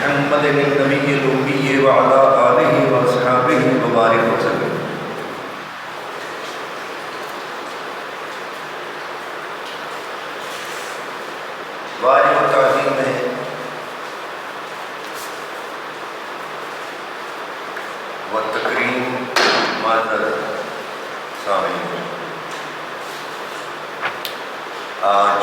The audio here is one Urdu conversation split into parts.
محمد النبی الأمی وعلی آلہ واصحابہ وبارک وسلم۔ واجب تعظیم میں و تکریم معذرت سامعین، آج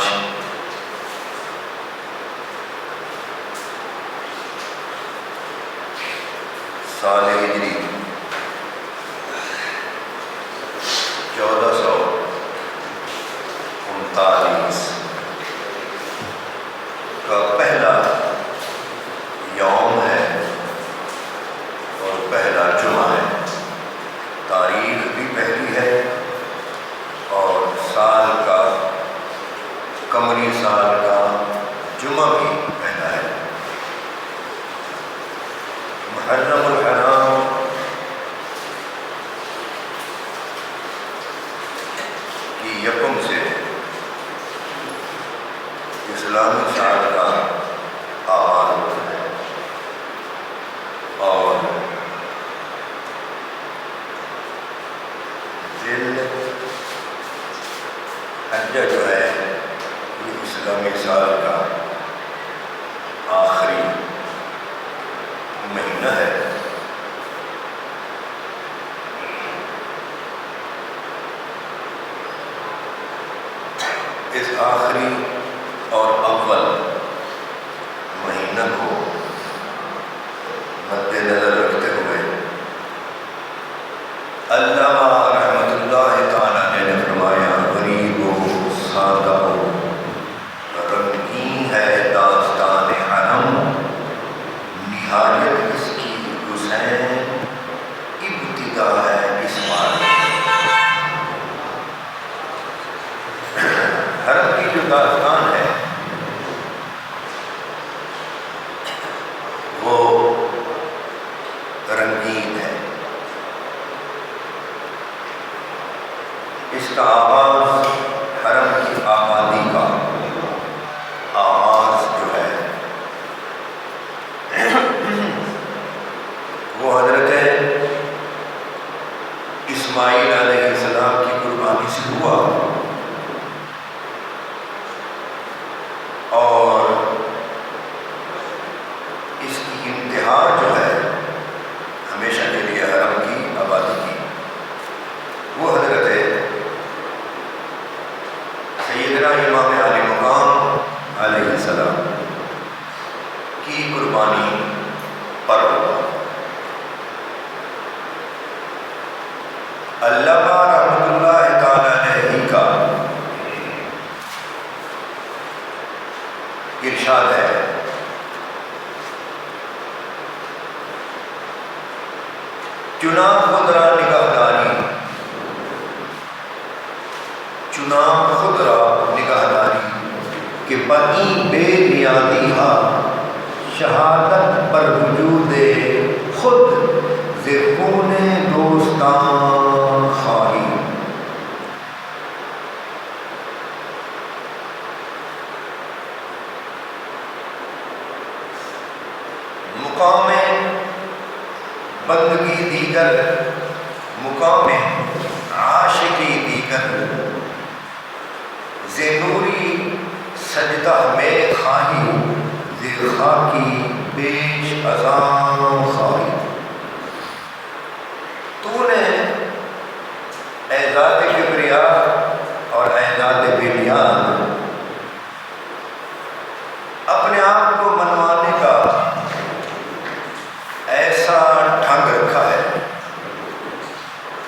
سال ہجری 1439 کا پہلا یوم ہے اور پہلا جمعہ ہے۔ تاریخ بھی پہلی ہے اور سال کا قمری سال کا جمعہ بھی پہلا ہے۔ محرم الحرام کی یکم سے اسلامی سال کا آغاز ہوتا ہے اور ذی الحجہ جو ہے یہ اسلامی سال کا آخری مہینہ ہے۔ اس آخری اور اول مہینہ کو مد نظر رکھتے ہوئے علامہ رحمۃ اللہ تعالیٰ نے فرمایا غریب و سادہ و رنگین ہے داستان حرم، نہایت اس کی حسین ابتدا ہے اس بار۔ حرم کی جو داستان ہے وہ رنگین ہے۔ اس کا آغاز حرم کی آبادی کا آغاز جو ہے وہ حضرت اسماعیل علیہ السلام کی قربانی سے ہوا اور اس کی انتہا جو ہے ہمیشہ کے لیے حرم کی آبادی کی وہ حضرت سیدنا امام علی مقام علیہ السلام کی قربانی پر ہوا۔ علامہ رحمۃ اللہ تعالی علیہ کا ارشاد ہے چنا خود را نگہداری، چنا خود را نگہداری کہ بنی بے نیادی ہا شہادت پر وجود خود ز خون دوستان خواہی۔ مقام بندگی دیگر، مقام عاشقی دیگر، ز نوری سجدہ میں خواہی، ز خاکی پیش اذان خواہی۔ تو نے اے ذات کبریا اور اے ذات بنیاد اپنے آپ کو منوانے کا ایسا ڈھنگ رکھا ہے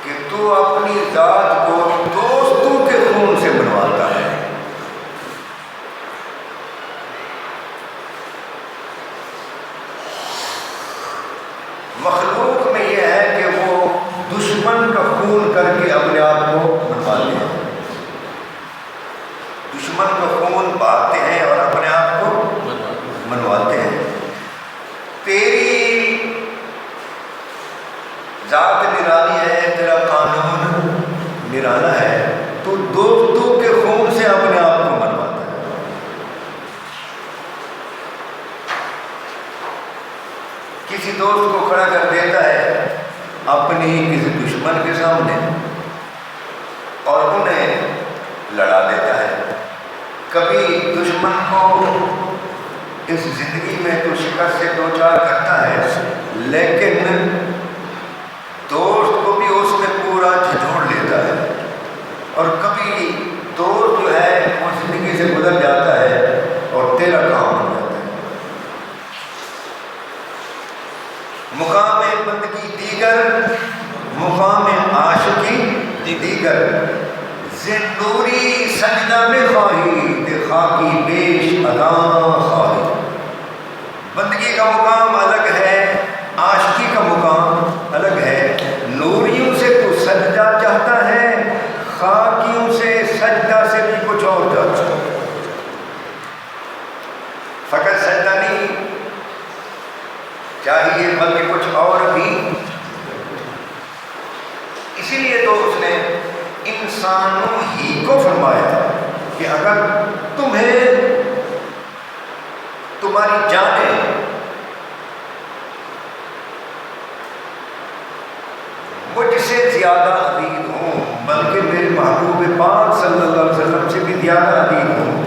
کہ تو اپنی ذات کو دوستوں کے خون سے منواتا ہے۔ مخلوق میں یہ ہے کہ وہ دشمن کا خون کر کے اپنے آپ کو منواتے ہیں، دشمن کا خون بہاتے ہیں اور اپنے آپ کو منواتے ہیں۔ تیری ذات نرالی ہے، تیرا قانون نرالا ہے، تو دوستوں کے خون سے اپنے آپ کو منواتا ہے۔ کسی دوست کو کھڑا کر دیتا ہے اپنی ہی کسی دشمن کے سامنے اور انہیں لڑا دیتا ہے۔ کبھی دشمن کو اس زندگی میں تو شکست سے دو چار کرتا ہے، لیکن دوست کو بھی اس میں پورا جھنجھوڑ لیتا ہے، اور کبھی دوست جو ہے وہ زندگی سے گزر جاتا ہے اور تیرا کام ہو جاتا ہے۔ مقام بندگی دیگر، مقام عاشقی دیگر، زندوری سجدہ میں خواہی دے خاکی بیش ادا خواہی۔ بندگی کا مقام الگ ہے، عاشقی کا مقام الگ ہے۔ نوریوں سے تو سجدہ چاہتا ہے، خاکیوں سے سجدہ سے بھی کچھ اور چاہتا ہے۔ فقط سجدہ نہیں چاہیے بلکہ کچھ اور بھی۔ اسی لیے تو اس نے انسانوں ہی کو فرمایا کہ اگر تمہیں تمہاری جانیں مجھ سے زیادہ عزیز ہوں، بلکہ میرے محبوب پاک صلی اللہ علیہ وسلم سے بھی زیادہ عزیز ہوں،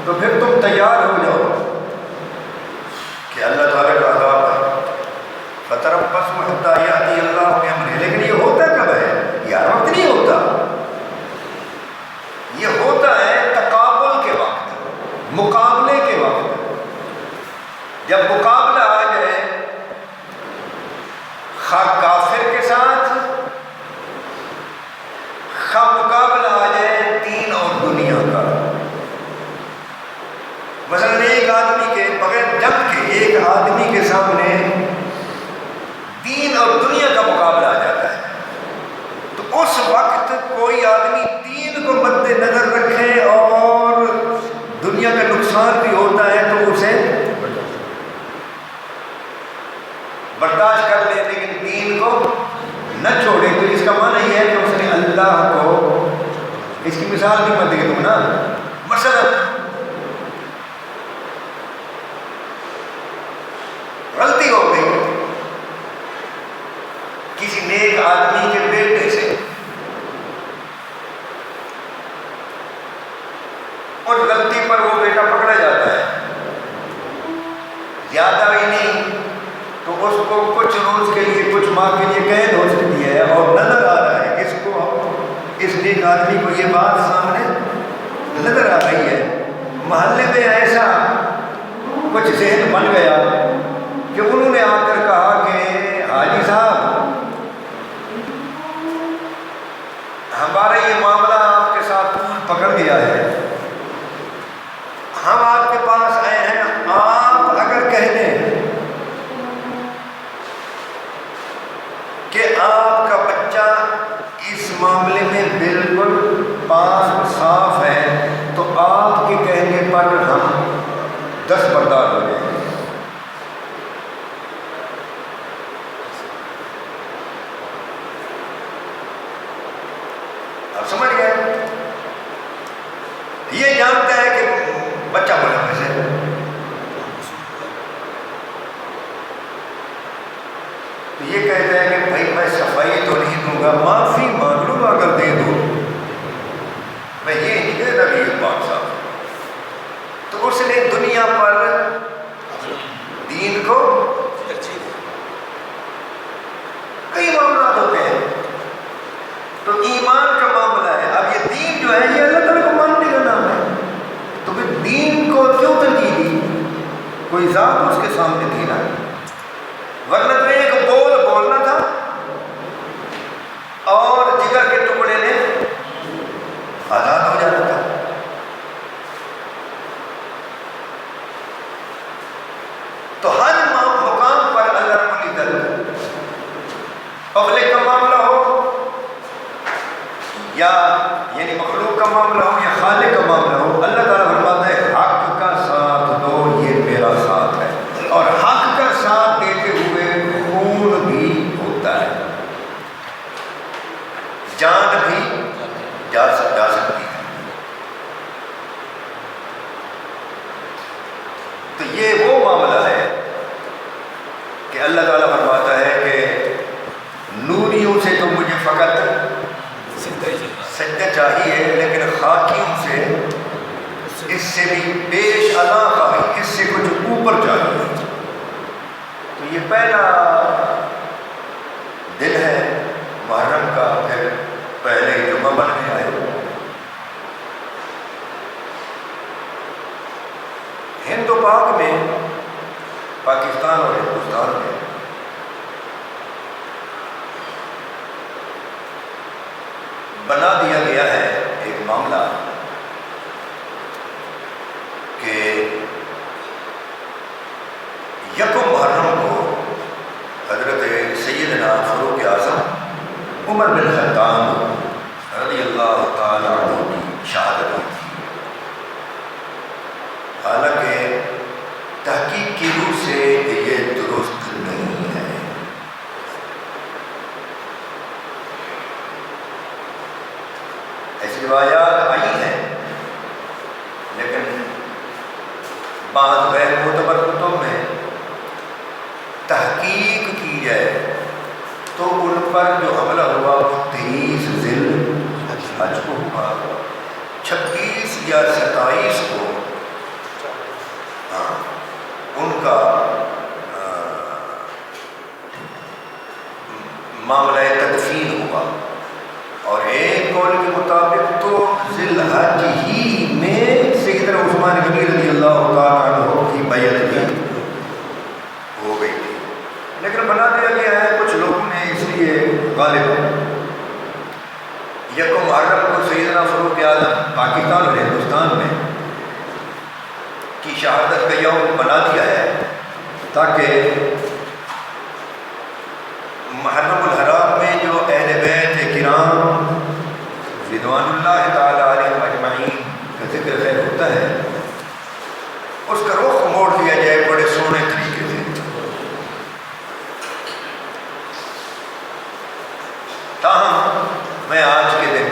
تو پھر تم تیار ہو جاؤ کہ اللہ تعالیٰ کا عذاب ہے۔ فَتَرَبَّصُوا حَتَّىٰ يَأْتِيَ اللَّهُ بِأَمْرِهِ۔ لیکن یہ ہوتا کب ہے؟ یہ ہر وقت نہیں ہوتا، یہ ہوتا ہے تقابل کے وقت، مقابلے کے وقت۔ جب مقابلہ آ جائے خواہ کافر کے ساتھ، خواہ مقابلہ آ جائے دین اور دنیا کا۔ مثلا ایک آدمی کے بغیر جنگ کے ایک آدمی کے سامنے دین اور دنیا کا مقابلہ آ جاتا ہے، تو اس وقت کوئی آدمی دین کو مد نظر رکھے اور دنیا کا نقصان بھی ہوتا ہے تو اسے برداشت کر لے، لیکن دین کو نہ چھوڑے، تو اس کا معنی یہ ہے کہ اس نے اللہ کو، اس کی مثال بھی مت دے دوں نا، مثلا غلطی ہو گئی کسی نیک آدمی کے بیٹے سے، اور غلطی پر وہ بیٹا پکڑا جاتا ہے، زیادہ ہی نہیں تو اس کو کچھ روز کے لیے، کچھ ماہ کے لیے قید ہو سکتی ہے، اور نظر آ رہا ہے اس کو، اس نیک آدمی کو یہ بات سامنے نظر آ رہی ہے، محلے میں ایسا کچھ ذہن بن گیا کہ انہوں نے آ کر کہا کہ حاجی صاحب ہمارا یہ معاملہ آپ کے ساتھ پکڑ گیا ہے، ہم آپ کے پاس آئے ہیں، آپ اگر کہہ دیں کہ آپ کا بچہ اس معاملے میں بالکل پاک صاف ہے، تو آپ کے کہنے پر ہم دستبردار ہو جائیں گے۔ آپ سمجھ گئے؟ یہ جانتا ہے کہ بچہ ملوث ہے، تو یہ کہتا ہے کہ بھائی میں صفائی تو نہیں دوں گا، معافی مانگ لوں گا اگر دے دو، میں یہ نہیں کہتا کہ یہ پاک صاحب۔ تو اس نے دنیا پر دین کو، کئی معاملات ہوتے ہیں، تو ایمان کا معاملہ ہے، اب یہ دین جو ہے یہ اللہ تعالیٰ کو ماننے کا نام ہے، تو پھر دین کو کیوں ترجیح دی؟ کوئی ذات اس کے سامنے تھی نا، ورنہ تو ایک بول بولنا تھا اور جگر کے ٹکڑے نے آزاد ہو جاتا تھا۔ تو ہر مقام پر اللہ رب العزت، پبلک کا معاملہ ہو یا یعنی مخلوق کا معاملہ ہو یا خالق کا معاملہ ہو، اللہ تعالیٰ فرماتا ہے حق کا ساتھ دو، یہ میرا ساتھ ہے، اور حق کا ساتھ دیتے ہوئے خون بھی ہوتا ہے، جان بھی جا سکتی ہے۔ تو یہ وہ معاملہ ہے کہ اللہ تعالیٰ اوپر چاہیے. تو یہ پہلا دن ہے محرم کا، پھر پہلے جمعہ بن گیا ہے. ہند و پاک میں، پاکستان اور ہندوستان میں بنا دیا گیا ہے ایک معاملہ کہ یکم محرم کو حضرت سیدنا فاروق اعظم عمر بن خطاب رضی اللہ تعالیٰ عنہ کی شہادت ہوئی تھی. حالانکہ تحقیق کی روح سے یہ درست نہیں ہے. ایسی روایات آئی ہیں، لیکن بعض غیر معتبر کتب میں تحقیق کی جائے تو ان پر جو حملہ ہوا وہ 23 ذی الحج کو ہوا. 26 یا 27 کو ان کا معاملہ تدفین ہوا، اور ایک قول کے مطابق تو ذی الحج ہی میں سیدنا عثمان غنی رضی اللہ تعالیٰ عنہ کی بیعت بھی ہو گئی تھی. لیکن بنا دیا گیا ہے کچھ لوگوں نے اس لیے غالباً یکم محرم کو سیدنا فاروق اعظم پاکستان اور ہندوستان میں کی شہادت کا یوم بنا دیا ہے تاکہ محرم الحرام میں جو اہل بیت کرام رضوان اللہ تعالیٰ علیہم اجمعین کا ذکر خیر ہوتا ہے، اس کا رخ موڑ دیا جائے بڑے سونے طریقے سے. تاہم میں آج کے دن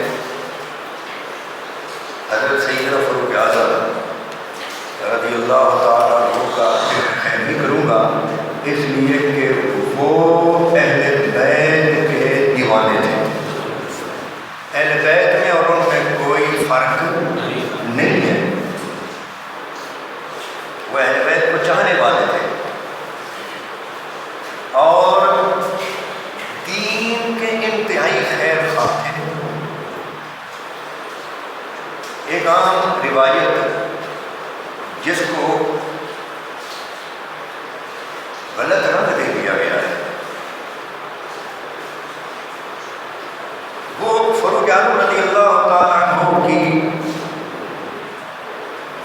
حضرت سیدنا فاروق اعظم رضی اللہ تعالیٰ عنہ کا ذکر خیر بھی کروں گا، اس لیے کہ وہ اہل بیت کے دیوانے تھے. اہل بیت میں اور ان میں کوئی فرق نہیں ہے، وہ اہل بیت کو چاہنے والے تھے اور دین کے انتہائی خیر خواہ تھے. ایک عام روایت جس کو غلط رنگ دے دیا گیا ہے، وہ فاروق اعظم رضی اللہ تعالیٰ عنہ کی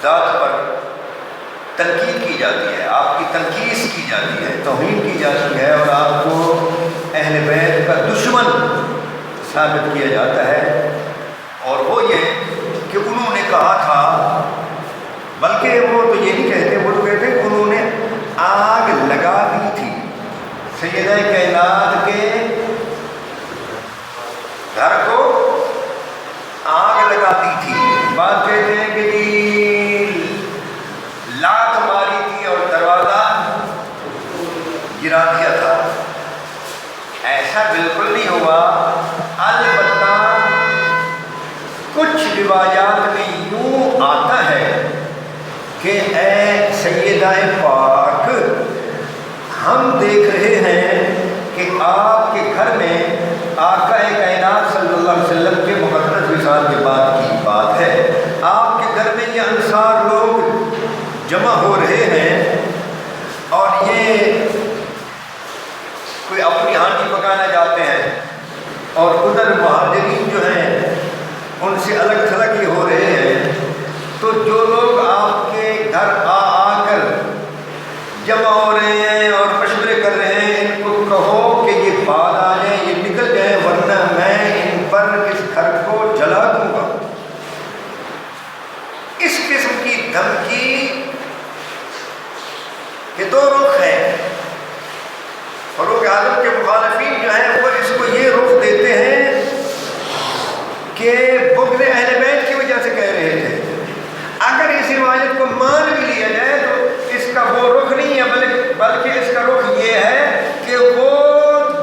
ذات پر تنقید کی جاتی ہے، آپ کی تنقیص کی جاتی ہے، توہین کی جاتی ہے، اور آپ کو اہل بیت کا دشمن ثابت کیا جاتا ہے. اور وہ یہ کہ انہوں نے کہا تھا، بلکہ وہ تو یہ نہیں کہتے، وہ تو کہتے ہیں انہوں نے آگ لگا دی تھی سیدہ کائنات کے گھر کو، آگ لگا دی تھی. بات کہتے ہیں کہ لات ماری تھی اور دروازہ گرا دیا تھا. ایسا بالکل نہیں ہوا، البتہ کچھ روایات میں یوں آتا ہے کہ اے سیدہ پاک، ہم دیکھ رہے ہیں کہ آپ کے گھر میں آقا کائنات صلی اللہ علیہ وسلم کے مقدس وصال کے بعد کی بات ہے، آپ کے گھر میں یہ انصار لوگ جمع ہو رہے ہیں اور یہ کوئی اپنی ہانڈی پکانا چاہتے ہیں، اور ادھر مہاجرین جو ہیں ان سے الگ تھلگ یہ ہو رہے ہیں. تو جو لوگ آپ کے گھر آ کر جمع ہو رہے ہیں اور مشورے کر رہے ہیں، ان کو کہو کہ یہ بعد آ جائیں، یہ نکل جائیں، ورنہ میں ان پر اس گھر کو جلا دوں گا. اس قسم کی دھمکی کے دو رخ ہیں. فاروق اعظم کے مخالفین جو ہیں وہ اس کو یہ رخ دیتے ہیں کہ بغض اہل بیت کی وجہ سے کہہ رہے تھے. اگر اس روایت کو مان بھی لیا جائے تو اس کا وہ رخ نہیں ہے، بلکہ اس کا رخ یہ ہے کہ وہ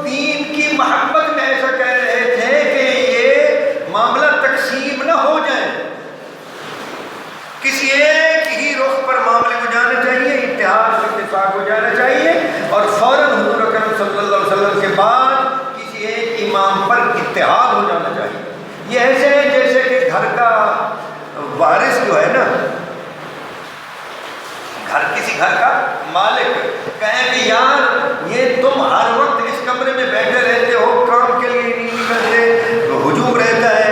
دین کی محبت میں ایسا کہہ رہے تھے کہ یہ معاملہ تقسیم نہ ہو جائے، کسی ایک ہی رخ پر معاملے کو جانا چاہیے، اتحاد اتحاد ہو جانا چاہیے. یہ ایسے ہے جیسے کہ گھر کا وارث جو ہے نا، کسی گھر کا مالک کہے کہ یار یہ تم ہر وقت اس کمرے میں بیٹھے رہتے ہو، کام کے لیے نہیں نکلتے، تو ہجوم رہتا ہے،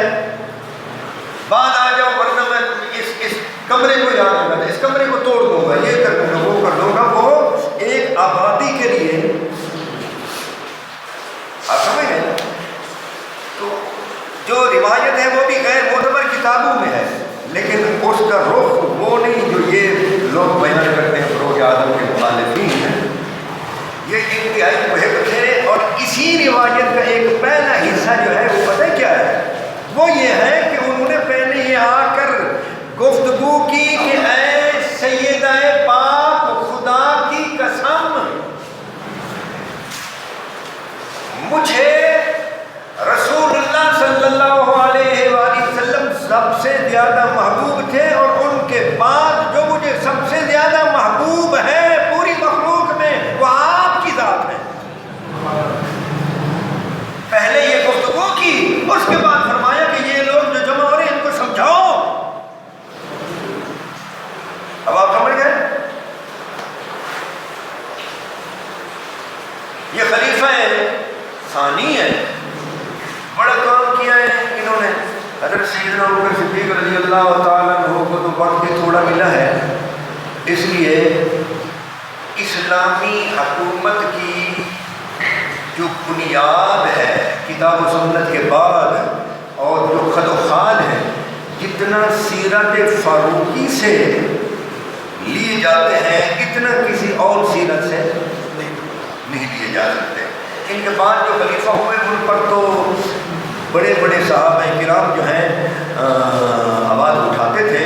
بعد آ جاؤ ورنہ میں اس کمرے کو یاد رکھا تھا، اس کمرے کو توڑ دوں گا، یہ کر دوں گا، وہ کر دوں گا. وہ ایک آبادی کے لیے آپ سمجھ گئے نا. تو جو روایت ہے وہ بھی غیر معتبر کتابوں میں ہے، لیکن اس کا رخ وہ نہیں جو یہ لوگ بیان کرتے ہیں فروغ اعظم کے مخالفین ہیں. یہ انتہائی محب تھے، اور اسی روایت کا ایک پہلا حصہ جو ہے وہ پتہ کیا ہے؟ وہ یہ ہے کہ انہوں نے پہلے یہ آ کر گفتگو کی کہ اے سیدہ پاک خدا کی قسم، مجھے رسول اللہ صلی اللہ علیہ وآلہ وسلم سب سے زیادہ محبوب تھے، اور ان کے بعد جو مجھے سب سے زیادہ محبوب ہے پوری مخلوق میں وہ آپ کی ذات ہے. پہلے یہ گفتگو کی، اس کے بعد فرمایا کہ یہ لوگ جو جمع ہو رہے ہیں ان کو سمجھاؤ. اب آپ سمجھ گئے؟ یہ خلیفہ ثانی ہے، بڑا کام کیا ہے انہوں نے. حضرت سیدنا ابوبکر صدیق رضی اللہ تعالیٰ عنہ کو تو وقت تھوڑا ملا ہے، اس لیے اسلامی حکومت کی جو بنیاد ہے کتاب و سنت کے بعد، اور جو خد و خال ہے، جتنا سیرت فاروقی سے لیے جاتے ہیں اتنا کسی اور سیرت سے نہیں لیے جا سکتے. ان کے بعد جو خلیفہ ہوئے ان پر تو بڑے بڑے صحابہ کرام جو ہیں آواز اٹھاتے تھے،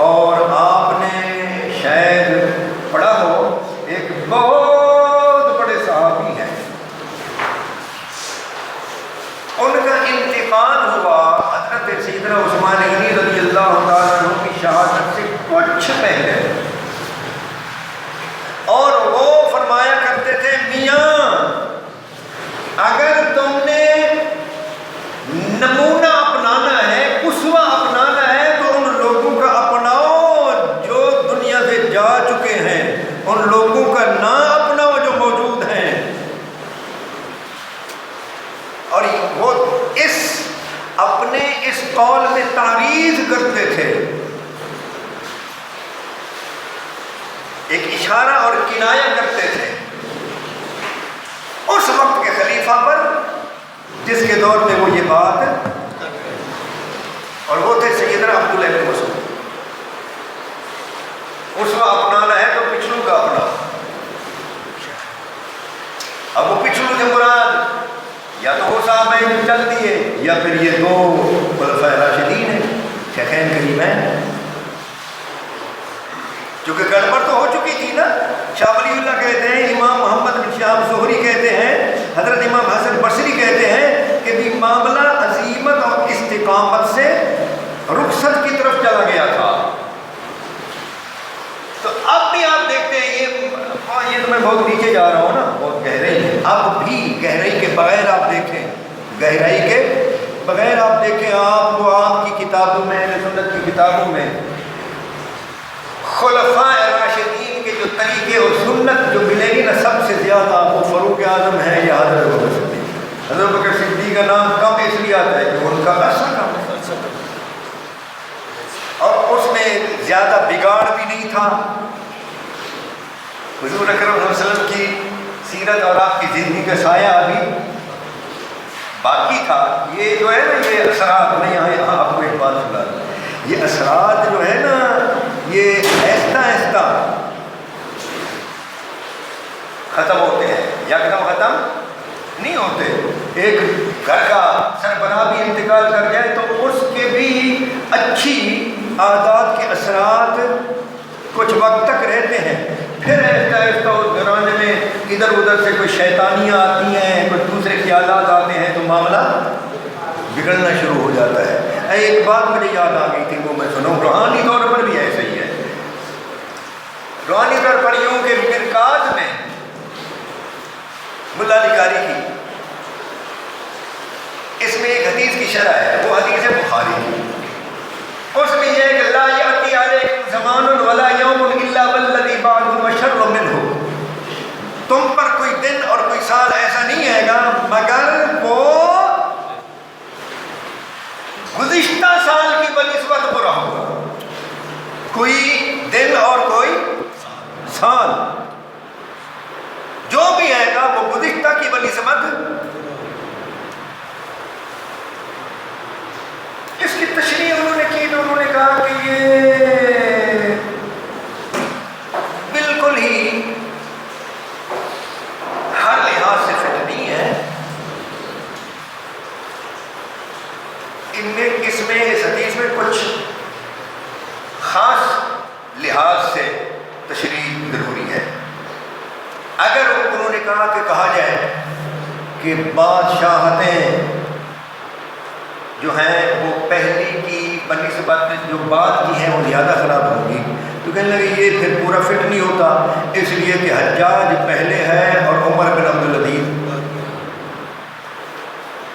اور آپ نے شاید پڑھا ہو ایک بہت بڑے صحابی ہیں، ان کا انتقال ہوا حضرت سیدنا عثمان غنی رضی اللہ تعالیٰ عنہ کی شہادت سے کچھ پہلے، اور وہ فرمایا کرتے تھے میاں اگر تم نے نمونہ اپنانا ہے، اسوہ اپنانا ہے، تو ان لوگوں کا اپناؤ جو دنیا سے جا چکے ہیں، ان لوگوں کا نہ اپناؤ جو موجود ہیں. اور وہ اپنے اس قول میں تعریض کرتے تھے، ایک اشارہ اور کنایہ کرتے تھے اس وقت کے خلیفہ پر جس کے دور میں وہ یہ بات، اور وہ تھے سیدنا عبداللہ بن مسعود. اس کو اپنانا ہے تو پچھلوں کا اپنا. اب وہ پچھلوں سے مراد یا تو وہ صحابہ چل دیے، یا پھر یہ دو خلفائے راشدین ہیں، شیخین کریمین. چونکہ گڑبڑ تو ہو چکی تھی نا. شاہ ولی اللہ کہتے ہیں، امام محمد بن شہاب زہری کہتے ہیں، حضرت امام حسن بصری کہتے ہیں کہ بھی معاملہ عزیمت اور استقامت سے رخصت کی طرف چلا گیا تھا. تو اب بھی آپ دیکھتے ہیں یہ تو میں بہت نیچے جا رہا ہوں نا، بہت گہرائی ہے. اب بھی گہرائی کے بغیر آپ دیکھیں، گہرائی کے بغیر آپ دیکھیں، آپ کو آپ کی کتابوں میں، سنت کی کتابوں میں خلفاء راشدین کے جو طریقے اور سنت جو ملے گی نا، سب سے زیادہ وہ فاروق اعظم ہے یا حضرت بکر صدیق. حضرت بکر صدیق کا نام کم اس لیے آتا ہے کہ ان کا عرصہ کم ہے، اور اس میں زیادہ بگاڑ بھی نہیں تھا. حضور اکرم صلی اللہ علیہ وسلم کی سیرت اور آپ کی زندگی کا سایہ ابھی باقی تھا. یہ جو ہے نا یہ اثرات نہیں آئے. آپ کو ایک بات سنا دوں، یہ اثرات جو ہے نا یہ ایسا ختم ہوتے ہیں، یکدم ختم نہیں ہوتے. ایک گھر کا سربراہ بھی انتقال کر جائے تو اس کے بھی اچھی عادات کے اثرات کچھ وقت تک رہتے ہیں، پھر ایسا ایسا اس گھرانے میں ادھر ادھر سے کوئی شیطانیاں آتی ہیں، کچھ دوسرے خیالات آتے ہیں، تو معاملہ بگڑنا شروع ہو جاتا ہے. ایک بات مجھے یاد آ گئی تھی، وہ میں سنوں. روحانی طور پر بھی ایسا ہی ہے. روحانی طور پر یوں کہ مرکات میں ملا علی قاری کی، اس میں ایک مگر وہ گزشتہ سال کی بنسبت برا ہوگا، کوئی دن اور کوئی سال جو بھی آئے گا وہ گزشتہ کی بنسبت۔ اس کی تشریح انہوں نے کی تو انہوں نے کہا کہ یہ بالکل ہی ہر لحاظ سے فٹ نہیں ہے۔ اس حدیث میں کچھ خاص لحاظ سے تشریح ضروری ہے۔ اگر انہوں نے کہا کہ کہا جائے کہ بادشاہتیں جو ہیں وہ پہلی کی بنسبت جو بعد کی ہیں وہ زیادہ خراب ہوگی، تو کہنے لگے یہ پھر پورا فٹ نہیں ہوتا، اس لیے کہ حجاج پہلے ہے اور عمر بن عبدالعزیز۔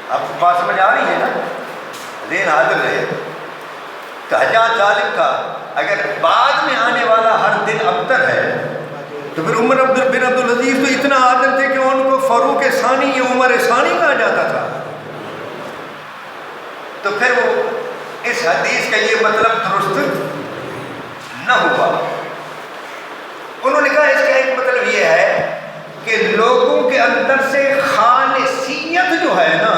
آپ کو بات سمجھ آ رہی ہے نا؟ ذہن حاضر رہے کہ حجاج ظالم تھا، اگر بعد میں آنے والا ہر دن ابتر ہے تو پھر عمر بن عبدالعزیز تو اتنا عادل تھے کہ ان کو فاروق ثانی یا عمر ثانی کہا جاتا تھا۔ تو پھر وہ اس حدیث کا یہ مطلب درست نہ ہوا۔ انہوں نے کہا اس کا ایک مطلب یہ ہے کہ لوگوں کے اندر سے خالصیت جو ہے نا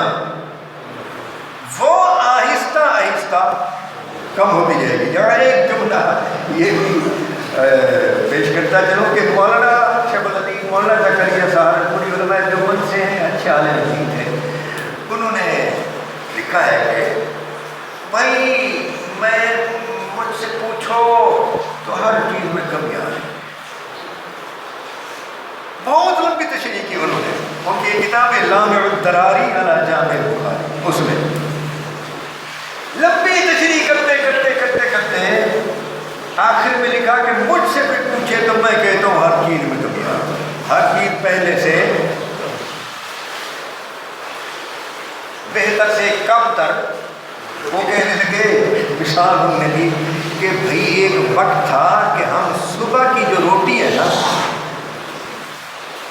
وہ آہستہ آہستہ کم ہوتی جائے گی۔ یہاں ایک جملہ یہ بھی پیش کرتا چلوں کہ مولانا شیخ الحدیث مولانا زکریا سہارنپوری علماء دیوبند سے ہیں، اچھے عالم دین ہیں، انہوں نے لکھا ہے کہ بھائی مجھ سے پوچھو تو ہر چیز میں کمیاں ہیں۔ بہت لمبی تشریح کی انہوں نے، ان کی کتاب لامع الدراری علی جامع البخاری، اس میں لمبی تشریح کرتے آخر میں لکھا کہ مجھ سے کوئی پوچھے تو میں کہتا ہوں ہر چیز میں کمیاں، ہر چیز پہلے سے بہتر سے کم تر۔ وہ کہنے لگے، مثال ہم نے دی کہ بھئی ایک وقت تھا کہ ہم صبح کی جو روٹی ہے نا،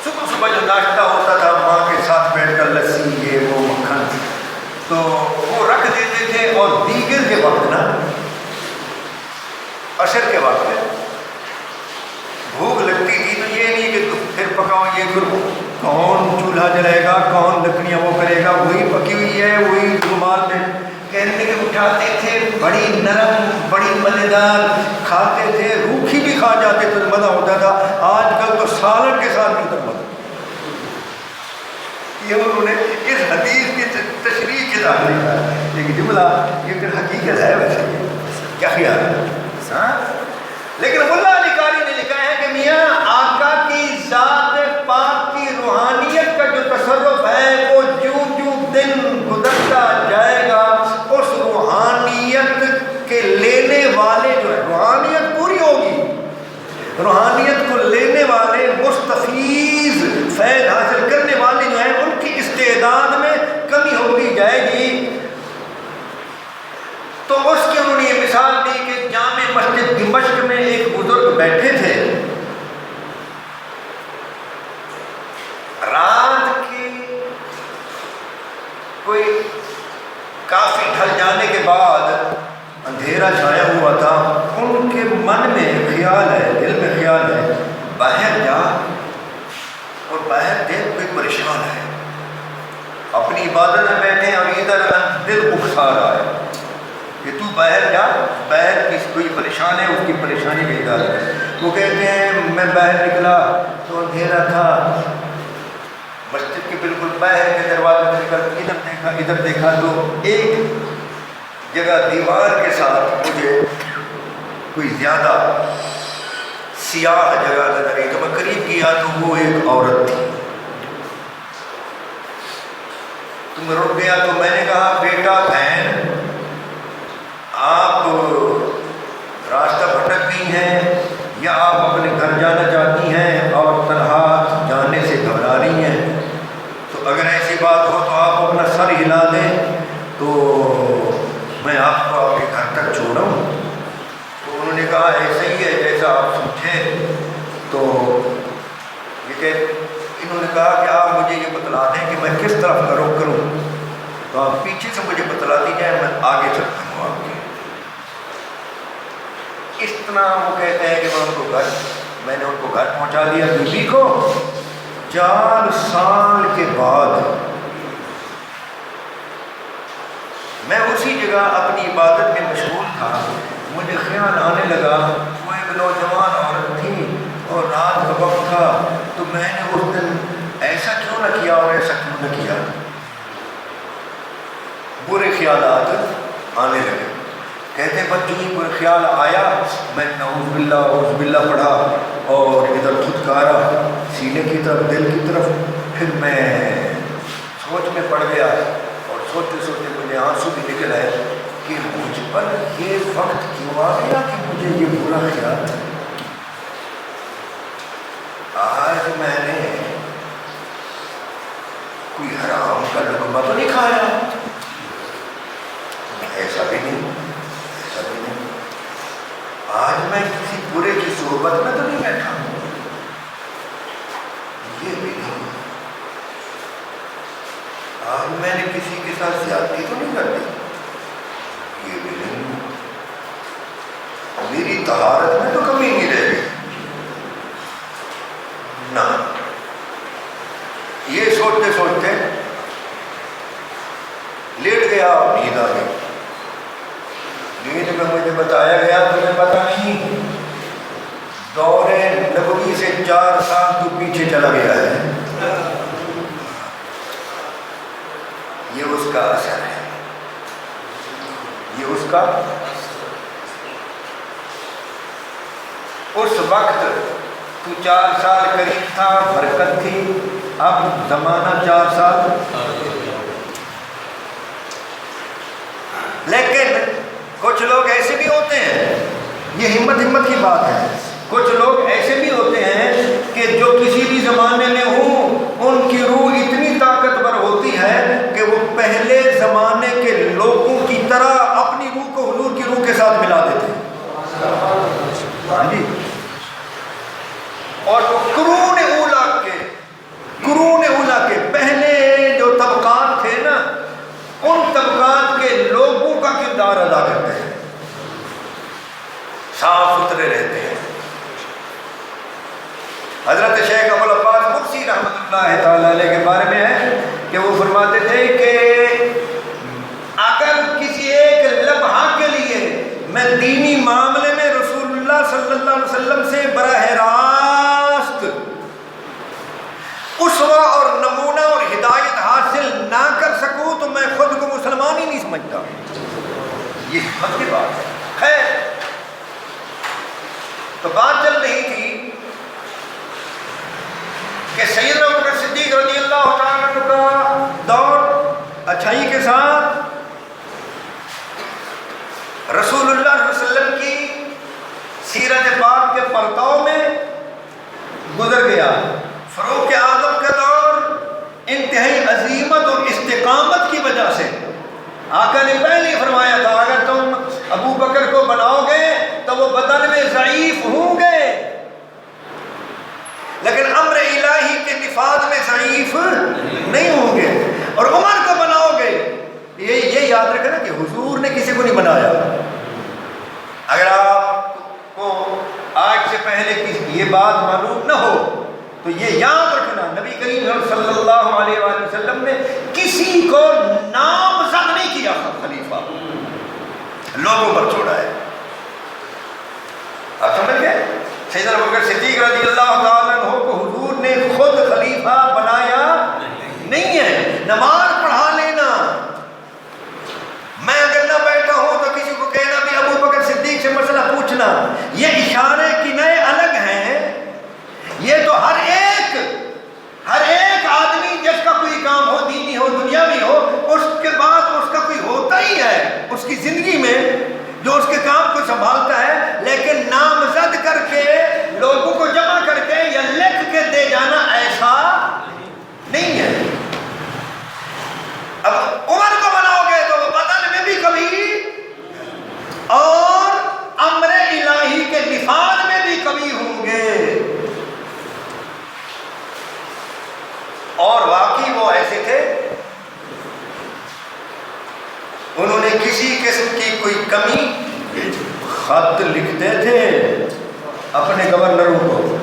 صبح جو ناشتہ ہوتا تھا ماں کے ساتھ بیٹھ کر لسی یہ وہ مکھن، تو وہ رکھ دیتے تھے، اور دیگر کے وقت نا عصر کے وقت بھوک لگتی تھی تو یہ نہیں کہ پھر پکاؤ یہ کرو، کون چولہا جلائے گا، کون لکڑیاں وہ کرے گا، وہی پکی ہوئی ہے وہی رومال میں کہنے کے اٹھاتے تھے، بڑی نرم بڑی مزیدار کھاتے تھے، روکھی بھی کھا جاتے تو مزہ ہوتا تھا۔ آج کل تو سالن کے ساتھ ملتا مزہ۔ یہ انہوں نے اس حدیث کی تشریح کے ساتھ لکھا ہے، لیکن جملہ یہ پھر حقیقت ہے ویسے کیا خیال ہے؟ لیکن ملا علی قاری نے لکھا ہے کہ میاں آقا کی ذات پاک کی روحانیت کا جو تصرف ہے وہ جو دن گزرتا جائے گا اس روحانیت کے لینے والے جو ہے، روحانیت پوری ہوگی، روحانیت کو لینے والے مستفیض فیض حاصل کرنے والے جو ہیں ان کی استعداد میں کمی ہوتی جائے گی۔ تو اس کی انہوں نے یہ مثال دی کہ جامع مسجد دمشق میں ایک بزرگ بیٹھے تھے، رات کی کوئی کافی ڈھل جانے کے بعد اندھیرا چھایا ہوا تھا، ان کے من میں خیال ہے، دل میں خیال ہے باہر جا اور باہر دیکھ کوئی پریشان ہے، اپنی عبادت میں بیٹھے اور ادھر دل اکسا رہا ہے کہ تو باہر جا، باہر کسی کوئی پریشان ہے اس کی پریشانی کا اظہار ہے۔ وہ کہتے ہیں میں باہر نکلا تو اندھیرا تھا، مسجد کے بالکل باہر کے دروازے سے نکل ادھر دیکھا تو ایک جگہ دیوار کے ساتھ مجھے کوئی زیادہ سیاہ جگہ نظر آئی، تو میں قریب کیا تو وہ ایک عورت تھی۔ تو میں رک گیا، تو میں نے کہا بیٹا بہن آپ راستہ بھٹک گئی ہیں یا آپ اپنے گھر جانا چاہتی ہیں اور تنہا جانے سے گھبرا رہی ہیں، تو اگر ایسی بات ہو تو آپ اپنا سر ہلا دیں تو میں آپ کو آپ کے گھر تک چھوڑوں۔ تو انہوں نے کہا ایسا ہی ہے جیسا آپ سمجھیں۔ تو یہ کہ انہوں نے کہا کہ آپ مجھے یہ بتلا دیں کہ میں کس طرف کا رخ کروں، تو آپ پیچھے سے مجھے بتلا دیجیے، میں آگے چلتا ہوں آپ کے۔ اس طرح وہ کہتے ہیں کہ میں نے ان کو گھر پہنچا دیا بیوی کو۔ 4 سال کے بعد میں اسی جگہ اپنی عبادت میں مشغول تھا، مجھے خیال آنے لگا وہ ایک نوجوان عورت تھی اور رات کا وقت تھا، تو میں نے اس دن ایسا کیوں نہ کیا اور ایسا کیوں نہ کیا۔ برے خیالات آنے لگے۔ کہتے بچوں ہی برے خیال آیا، میں نعوذ باللہ پڑھا اور ادھر دھتکارا سینے کی طرف، دل کی طرف۔ پھر میں سوچ میں پڑ گیا اور سوچتے سوچتے مجھے آنسو بھی نکل آئے کہ مجھ پر یہ وقت کیوں آ گیا کہ مجھے یہ برا خیال۔ آج میں نے کوئی حرام کا لقمہ تو نہیں کھایا، ایسا بھی نہیں، ایسا بھی نہیں۔ آج میں کسی برے کی صحبت میں تو نہیں بیٹھا ہوں، یہ بھی نہیں۔ آج میں نے کسی کے ساتھ زیادتی تو نہیں کر دی، یہ بھی نہیں۔ میری طہارت میں تو کمی نہیں رہ گئی نہ۔ یہ سوچتے سوچتے لیٹ گیا اور نیند آ گئی۔ نیند میں مجھے بتایا گیا، تمہیں پتہ نہیں دور نبوی سے 4 سال تو پیچھے چلا گیا ہے۔ یہ اس کا اثر ہے، یہ اس کا۔ اس وقت تو 4 سال قریب تھا، برکت تھی، اب زمانہ 4 سال۔ لیکن کچھ لوگ ایسے بھی ہوتے ہیں، یہ ہمت کی بات ہے، کچھ لوگ ایسے بھی ہوتے ہیں کہ جو کسی بھی زمانے میں ہوں، ان کی روح اتنی طاقتور ہوتی ہے کہ وہ پہلے زمانے کے لوگوں کی طرح اپنی روح کو حضور کی روح کے ساتھ ملا دیتے ہیں۔ ہاں جی۔ اور وہ قرون اولا کے پہلے جو طبقات تھے نا، ان طبقات کے لوگوں کا کردار ادا کرتے ہیں، صاف ستھرے رہتے ہیں۔ حضرت شیخ ابو العباس مرسی رحمۃ اللہ تعالیٰ علیہ کے بارے میں ہے کہ وہ فرماتے تھے کہ اگر کسی ایک لمحہ کے لیے میں دینی معاملے میں رسول اللہ صلی اللہ علیہ وسلم سے براہ راست اسوہ اور نمونہ اور ہدایت حاصل نہ کر سکوں تو میں خود کو مسلمان ہی نہیں سمجھتا۔ یہ حق کی بات ہے۔ خیر، تو بات چل رہی تھی کہ سیدنا ابوبکر صدیق رضی اللہ تعالیٰ عنہ کا دور اچھائی کے ساتھ رسول اللہ صلی اللہ علیہ وسلم کی سیرت پاک کے پرتاؤ میں گزر گیا۔ فاروق اعظم کا دور انتہائی عظیمت اور استقامت کی وجہ سے، آقا نے پہلے ہی فرمایا تھا اگر تم ابو بکر کو بناؤ گے تو وہ بدن میں ضعیف ہوں گے، لیکن امر الہی کے نفاذ میں ضعیف نہیں ہوں گے۔ اور عمر کو بناؤ گے، یہ یاد رکھنا کہ حضور نے کسی کو نہیں بنایا۔ اگر آپ کو آج سے پہلے یہ بات معلوم نہ ہو تو یہ یاد رکھنا، نبی کریم صلی اللہ علیہ وآلہ وسلم نے کسی کو نامزد نہیں کیا خلیفہ، لوگوں پر چھوڑا ہے۔ آپ سمجھ گئے؟ سیدنا ابوبکر صدیق رضی اللہ تعالیٰ عنہ کو حضور نے خود خلیفہ بنایا نہیں ہے۔ نماز پڑھا لینا، میں اگر نہ بیٹھا ہوں تو کسی کو کہنا بھی ابوبکر صدیق سے مسئلہ پوچھنا، یہ اشارے کنائے الگ ہیں۔ یہ تو ہر ایک آدمی جس کا کوئی کام ہو، دینی ہو دنیاوی ہو، اس کے بعد اس کا کوئی ہوتا ہی ہے اس کی زندگی میں جو اس کے کام کو سنبھالتا ہے، لیکن نامزد کر کے لوگوں کو جمع کر کے یا لکھ کے دے جانا ایسا نہیں ہے۔ اب عمر کو بناؤ گے تو بدن میں بھی کمی اور امر الہی کے نفاذ میں بھی کمی ہوں گے۔ اور واقعی وہ ایسے تھے، انہوں نے کسی قسم کی کوئی کمی، خط لکھتے تھے اپنے گورنروں کو.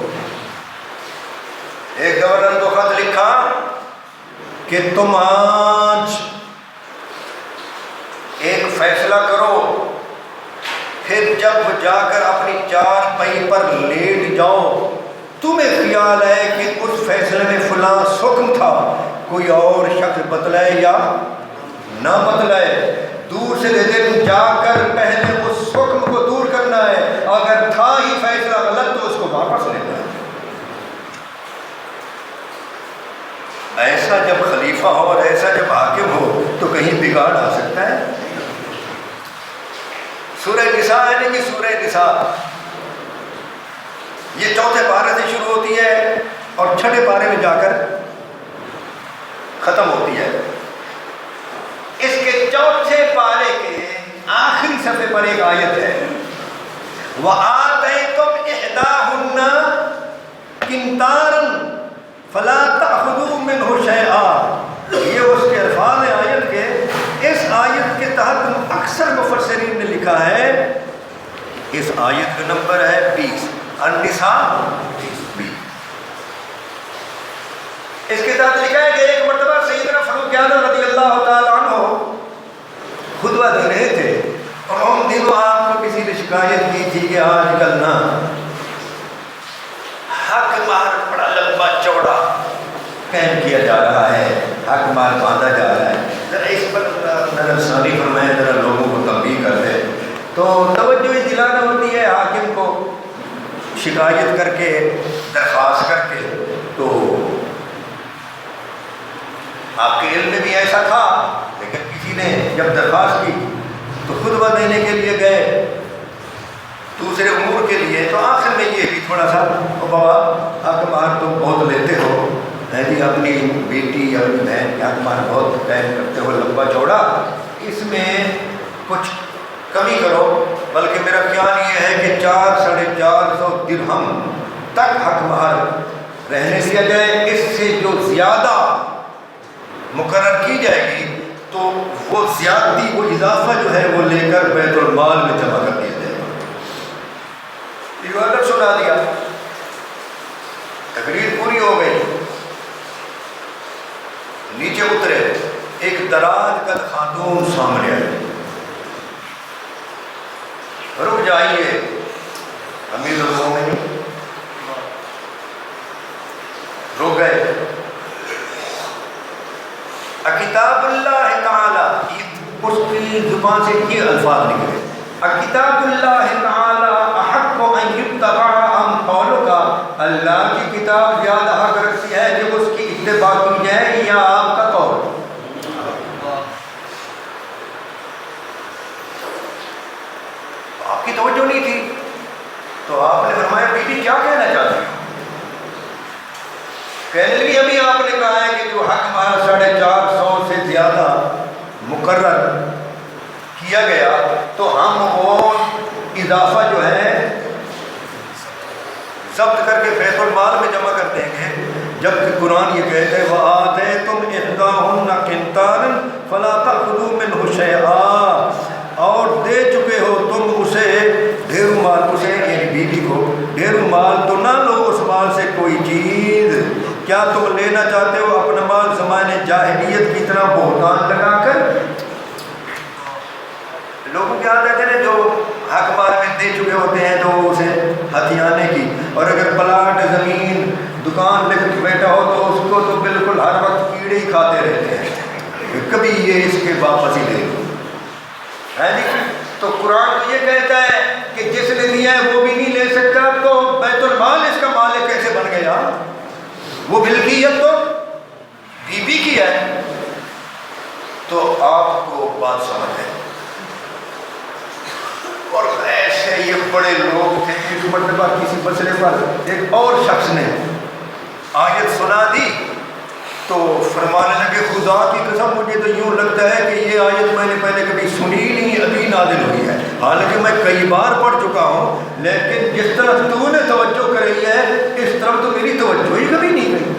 ایک گورنر کو خط لکھا کہ تم آج ایک فیصلہ کرو، پھر جب جا کر اپنی چارپائی پر لیٹ جاؤ، تمہیں خیال ہے کہ اس فیصلے میں فلاں حکم تھا، کوئی اور شخص بتلائے یا نہ بتلائے، دور سے دن جا کر پہلے اس حکم کو دور کرنا ہے، اگر تھا ہی فیصلہ غلط تو اس کو واپس لینا ہے. ایسا جب خلیفہ ہو اور ایسا جب حاکم ہو تو کہیں بگاڑ آ سکتا ہے. سورہ نساء ہے نا، یہ سورہ نساء یہ چوتھے پارے سے شروع ہوتی ہے اور چھٹے پارے میں جا کر ختم ہوتی ہے. اس کے چوتھے پارے کے آخری صفحے پر ایک آیت ہے، وَآتَيْتُمْ إِحْدَاهُنَّ قِنْطَارًا فَلَا تَأْخُذُوا مِنْهُ شَيْئًا. یہ اس کے الفاظ ہیں آیت کے. اس آیت کے تحت اکثر مفسرین نے لکھا ہے، اس آیت کا نمبر ہے 20، النساء 20. اس کے تحت لکھا ہے کہ ایک مرتبہ سیدنا فاروق اعظم رضی اللہ تعالیٰ عنہ خطبہ دے رہے تھے، اور ان دنوں آپ کو کسی نے شکایت کی تھی کہ آج کل نا حق مار بڑا لمبا چوڑا قائم کیا جا رہا ہے، حق مار باندھا جا رہا ہے، ذرا اس پر نظر ثانی فرمائیں، ذرا لوگوں کو تنبیہ کر دے. تو توجہ اس دلانا ہوتی ہے حاکم کو، شکایت کر کے درخواست کر کے. تو آپ کے علم میں بھی ایسا تھا، لیکن کسی نے جب درخواست کی تو خطبہ دینے کے لیے گئے دوسرے امور کے لیے، تو آخر میں یہ بھی تھوڑا سا، او بابا حق مار تم بہت لیتے ہو، ہے جی، اپنی بیٹی اپنی بہن کے حق مار بہت قائم کرتے ہو لمبا چوڑا، اس میں کچھ کمی کرو. بلکہ میرا خیال یہ ہے کہ 400-450 درہم تک حق مہر رہنے دیا جائے، اس سے جو زیادہ مقرر کی جائے گی تو وہ زیادتی، وہ اضافہ جو ہے وہ لے کر بیت المال میں جمع کر دیا جائے گا. یہ آرڈر سنا دیا، تقریر پوری ہو گئی، نیچے اترے، ایک دراز قد خاتون سامنے آئی. رک جائیے امیر المومنین، رک گئے. کتاب اللہ تعالی، اس کی زبان سے یہ الفاظ نکلے، کتاب اللہ تعالی احق ان یتبع ام قولک، اللہ کی کتاب زیادہ حق رکھتی ہے کہ اس کی اتباع کی جائے یا آپ کا قول. آپ کی توجہ نہیں تھی تو آپ نے فرمایا بی بی کیا کہنا چاہتی ہو؟ کہنے لگی ابھی آپ نے کہا ہے کہ جو حق مہر 450 سے زیادہ مقرر کیا گیا تو ہم وہ اضافہ جو ہے ضبط کر کے بیت المال میں جمع کر دیں گے، جبکہ قرآن یہ کہتے ہیں وَآتَيْتُمْ إِحْدَاهُنَّ قِنْطَارًا فَلَا تَأْخُذُوا مِنْهُ شَيْئًا، اور دے چکے ہو تم اسے ڈھیرو مال، اسے یعنی بیوی کو ڈھیرو مال تو نہ لو اس مال سے کوئی چیز. کیا تم لینا چاہتے ہو اپنا مال زمانے جاہلیت کی طرح بہتان لگا کر؟ لوگوں کی عادت ہے نا، جو حق مال میں دے چکے ہوتے ہیں تو اسے ہتھیانے کی، اور اگر پلاٹ زمین دکان لے کے بیٹھا ہو تو اس کو تو بالکل ہر وقت کیڑے ہی کھاتے رہتے ہیں، کبھی یہ اس کے واپس ہی لے لو. تو قرآن تو یہ کہتا ہے کہ جس نے دیا ہے وہ بھی نہیں لے سکتا، تو بیت المال اس کا مالک کیسے بن گیا؟ وہ ملکیت تو بی بی کی ہے. تو آپ کو بات سمجھ ہے. اور ایسے یہ بڑے لوگ تھے، ایک مرتبہ کسی مسئلے پر ایک اور شخص نے آیت سنا دی تو فرمانے لگے خدا کی قسم مجھے تو یوں لگتا ہے کہ یہ آیت میں نے پہلے کبھی سنی نہیں، ابھی نازل ہوئی ہے، حالانکہ میں کئی بار پڑھ چکا ہوں، لیکن جس طرح تو نے توجہ کرائی ہے اس طرف تو میری توجہ ہی کبھی نہیں گئی.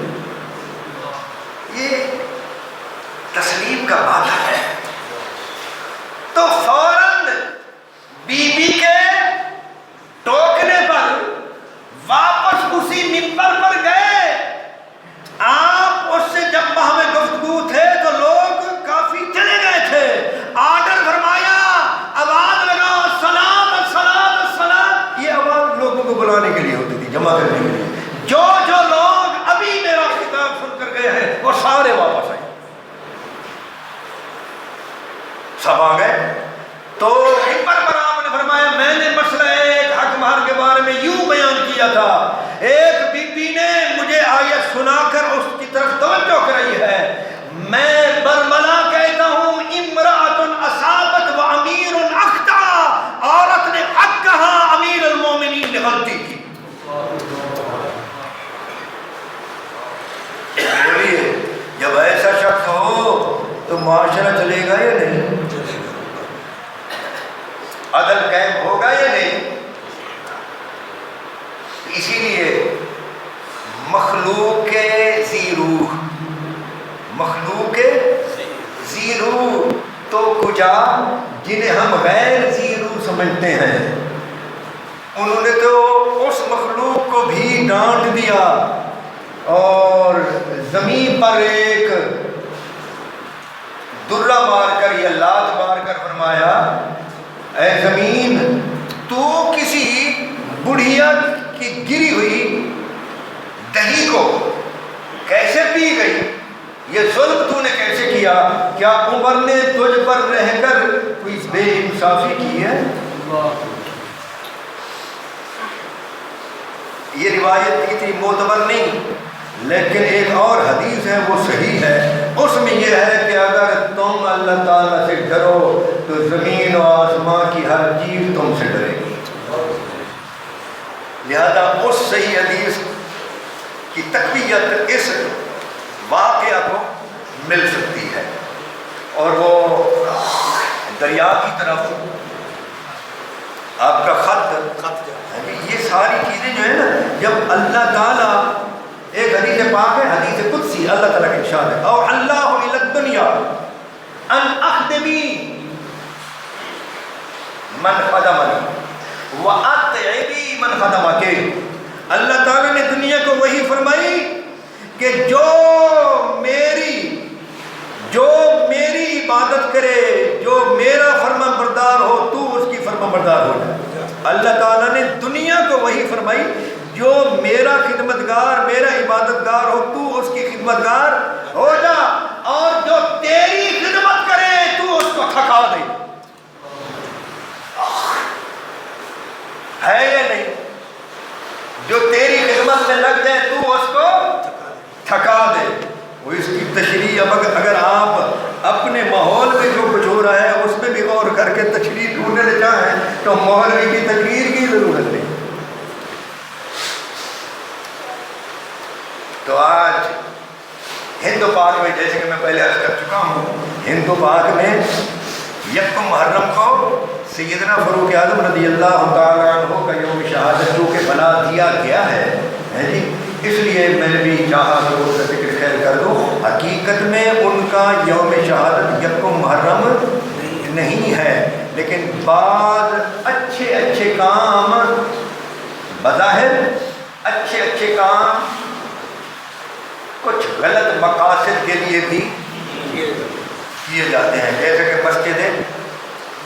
چکے ہیں وہ سارے واپس آئے، سب آ گئے۔ تو ممبر پر آپ نے فرمایا میں نے مسئلہ ایک حق مہر کے بارے میں یوں بیان کیا تھا، ایک بی بی نے مجھے آیت سنا کر اس کی طرف توجہ کرائی ہے، میں برملا کہتا ہوں امرأۃ اصابت و امیر اخطا، عورت نے حق کہا، امیر المومنین نے غلطی کی۔ بولیے جب ایسا شخص ہو تو معاشرہ چلے گا یا نہیں؟ عدل قائم ہوگا یا نہیں؟ اسی لیے مخلوق ذی روح، مخلوق ذی روح تو کجا جنہیں ہم غیر ذی روح سمجھتے ہیں، انہوں نے تو اس مخلوق کو بھی ڈانٹ دیا اور زمین پر ایک درہ مار کر یا لات مار کر فرمایا اے زمین تو کسی بڑھیا کی گری ہوئی دہی کو کیسے پی گئی، یہ ظلم تو نے کیسے کیا، کیا عمر نے تجھ پر رہ کر کوئی بے انصافی کی ہے؟ یہ روایت اتنی معتبر نہیں، لیکن ایک اور حدیث ہے وہ صحیح ہے، اس میں یہ ہے کہ اگر تم اللہ تعالیٰ سے ڈرو تو زمین و آسمان کی ہر چیز تم سے ڈرے گی۔ لہذا اس صحیح حدیث کی تقویت اس واقعہ کو مل سکتی ہے، اور وہ دریا کی طرف آپ کا خط یہ ساری چیزیں جو ہے نا، جب اللہ تعالیٰ ایک حدیث پاک ہے، حدیث قدسی، اللہ تعالیٰ کا ارشاد ہے اور اللہ الی الدنیا ان اخدمی من خدمنی واطعبی من خدمک، اللہ تعالیٰ نے دنیا کو وہی فرمائی کہ جو میری عبادت کرے، جو میرا فرما بردار ہو تو اس کی فرما بردار ہو جائے۔ اللہ تعالیٰ نے دنیا کو وہی فرمائی جو میرا خدمتگار، میرا عبادتگار ہو تو اس کی خدمتگار ہو جا، اور جو تیری خدمت کرے تو اس کو تھکا دے، ہے یا نہیں؟ جو تیری خدمت میں لگ جائے تو اس کو تھکا دے۔ وہ اس کی تشریح اب اگر آپ اپنے ماحول میں جو کچھ ہو رہا ہے اس میں بھی غور کر کے تشریح ڈھونڈنے چاہیں تو مولوی کی تقریر کی ضرورت نہیں۔ تو آج ہند پاک میں، جیسے کہ میں پہلے عرض کر چکا ہوں، ہند پاک میں یکم محرم کو سیدنا فاروق اعظم رضی اللہ تعالیٰ عنہ کا یوم شہادت جو کہ بنا دیا گیا ہے جی، اس لیے میں نے بھی چاہا کہ اس کا ذکر خیر کر دوں۔ حقیقت میں ان کا یوم شہادت یکم محرم نہیں ہے، لیکن بعض اچھے کام، بظاہر اچھے کام کچھ غلط مقاصد کے لیے بھی کیے جاتے ہیں، جیسے کہ مسجد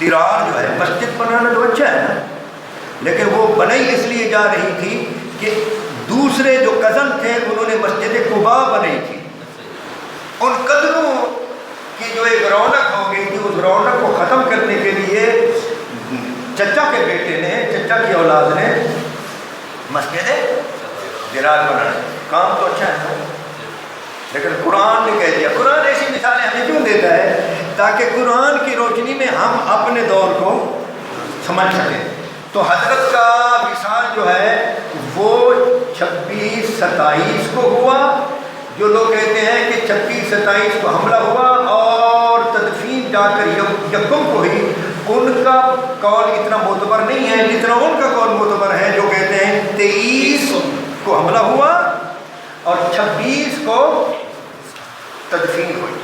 درار جو ہے، مسجد بنانا تو اچھا ہے نا، لیکن وہ بنائی اس لیے جا رہی تھی کہ دوسرے جو کزن تھے انہوں نے مسجد قباء بنائی تھی، ان قدروں کی جو ایک رونق ہو گئی تھی، اس رونق کو ختم کرنے کے لیے چچا کے بیٹے نے، چچا کی اولاد نے مسجد درار بنانا۔ کام تو اچھا ہے لیکن قرآن نے کہہ دیا، قرآن ایسی مثالیں ہمیں کیوں دیتا ہے تاکہ قرآن کی روشنی میں ہم اپنے دور کو سمجھ سکیں۔ تو حضرت کا وصال جو ہے وہ 26-27 کو ہوا، جو لوگ کہتے ہیں کہ 26-27 کو حملہ ہوا اور تدفین جا کر یکم کو ہی، ان کا قول اتنا معتبر نہیں ہے جتنا ان کا قول معتبر ہے، جو کہتے ہیں 23 کو حملہ ہوا اور 26 کو تدفین ہوئی۔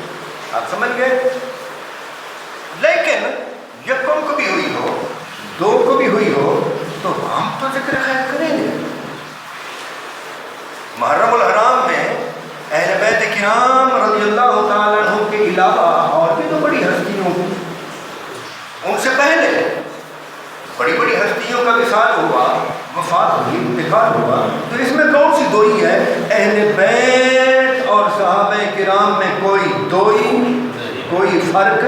آپ سمجھ گئے؟ لیکن یکم کو بھی ہوئی ہو، 2 کو بھی ہوئی ہو تو ہم تو ذکر خیر کریں گے۔ محرم الحرام میں اہل بیت کرام رضی اللہ تعالیٰ عنہ کے علاوہ اور بھی تو بڑی ہستیوں، ان سے پہلے بڑی ہستیوں کا وصال ہوا، وفات ہوئی، انتقال ہوا، تو اس میں کون سی دوئی ہے؟ اہل بیت اور صحابہ فرق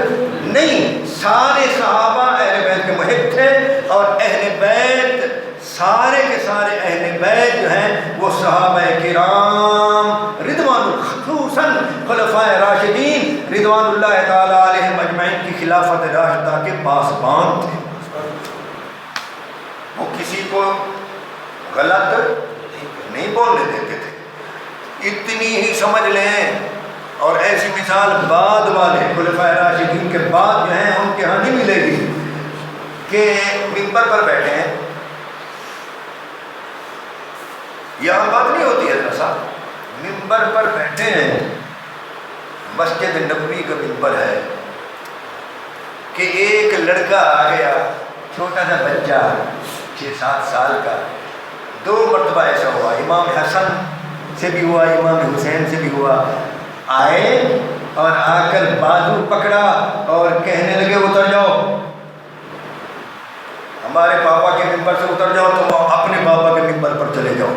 نہیں. سارے صحابہ اہل بیت کے محب تھے اور اہل بیت سارے کے سارے اہل بیت جو ہیں وہ صحابہ کرام رضوان خصوصاً خلفائے راشدین رضوان اللہ تعالیٰ علیہم اجمعین کی خلافت راشدہ کے پاسبان تھے. وہ کسی کو غلط نہیں بولنے دیتے تھے. اتنی ہی سمجھ لیں. اور ایسی مثال بعد والے خلفائے راشدین کے بعد جو ہیں ان کے ہاں نہیں ملے گی کہ ممبر پر بیٹھے ہیں. یہاں بات نہیں ہوتی ہے صاحب, ممبر پر بیٹھے ہیں, مسجد نبوی کا ممبر ہے کہ ایک لڑکا آ گیا, چھوٹا سا بچہ 6-7 سال کا. 2 مرتبہ ایسا ہوا, امام حسن سے بھی ہوا, امام حسین سے بھی ہوا. آئے اور آ کر بازو پکڑا اور کہنے لگے اتر جاؤ, ہمارے پاپا کے ممبر سے اتر جاؤ, تم اپنے پاپا کے ممبر پر چلے جاؤ.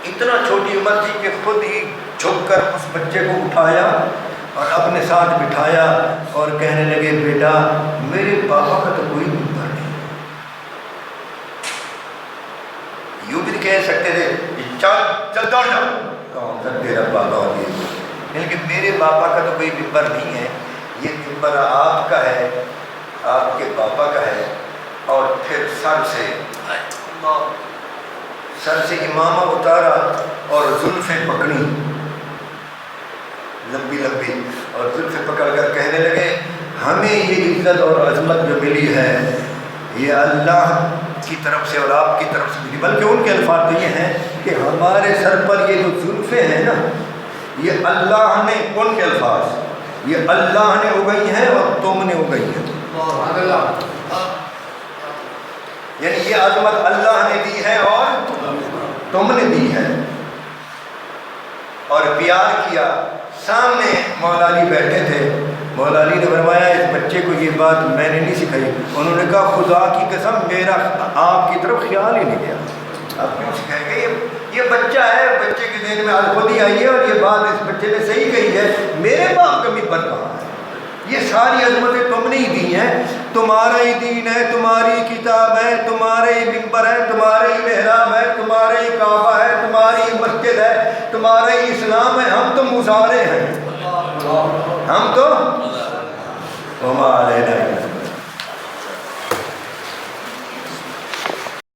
اتنا چھوٹی عمر تھی کہ خود ہی جھک کر اس بچے کو اٹھایا اور اپنے ساتھ بٹھایا اور کہنے لگے بیٹا میرے پاپا کا تو کوئی ممبر نہیں. یوں بھی کہہ سکتے تھے چل دوڑ جاؤ, کون سا تیرا پاپا ہو گیا, لیکن میرے پاپا کا تو کوئی ممبر نہیں ہے, یہ ممبر آپ کا ہے, آپ کے پاپا کا ہے. اور پھر سر سے امامہ اتارا اور زلفیں پکڑی لمبی لمبی, اور زلفیں پکڑ کر کہنے لگے ہمیں یہ عزت اور عظمت جو ملی ہے یہ اللہ کی طرف سے اور آپ کی طرف سے ملی. بلکہ ان کے الفاظ تو یہ ہیں کہ ہمارے سر پر یہ جو زلفیں ہیں نا یہ اللہ نے, ان کے الفاظ یہ اللہ نے اگائی ہیں اور تم نے اگائی ہے. یعنی یہ عظمت اللہ نے دی ہے اور تم نے دی ہے. اور پیار کیا. سامنے مولا علی بیٹھے تھے, مولا علی نے فرمایا اس بچے کو یہ بات میں نے نہیں سکھائی. انہوں نے کہا خدا کی قسم میرا آپ کی طرف خیال ہی نہیں گیا. اب کیوں سکھائیں گے, یہ بچہ ہے, بچے کے ذہن میں خود ہی آئی ہے اور یہ بات اس بچے نے صحیح کہی ہے. میرے باپ کا ممبر کہاں ہے؟ یہ ساری عظمتیں تم نے ہی دی ہیں, تمہارا ہی دین ہے, تمہاری کتاب ہے, تمہارے ہی ممبر ہے, تمہارے ہی محراب ہے, تمہارے ہی کعبہ ہے, تمہاری ہی مسجد ہے, تمہارا ہی اسلام ہے. ہم تو مظاہرے ہیں, ہم تو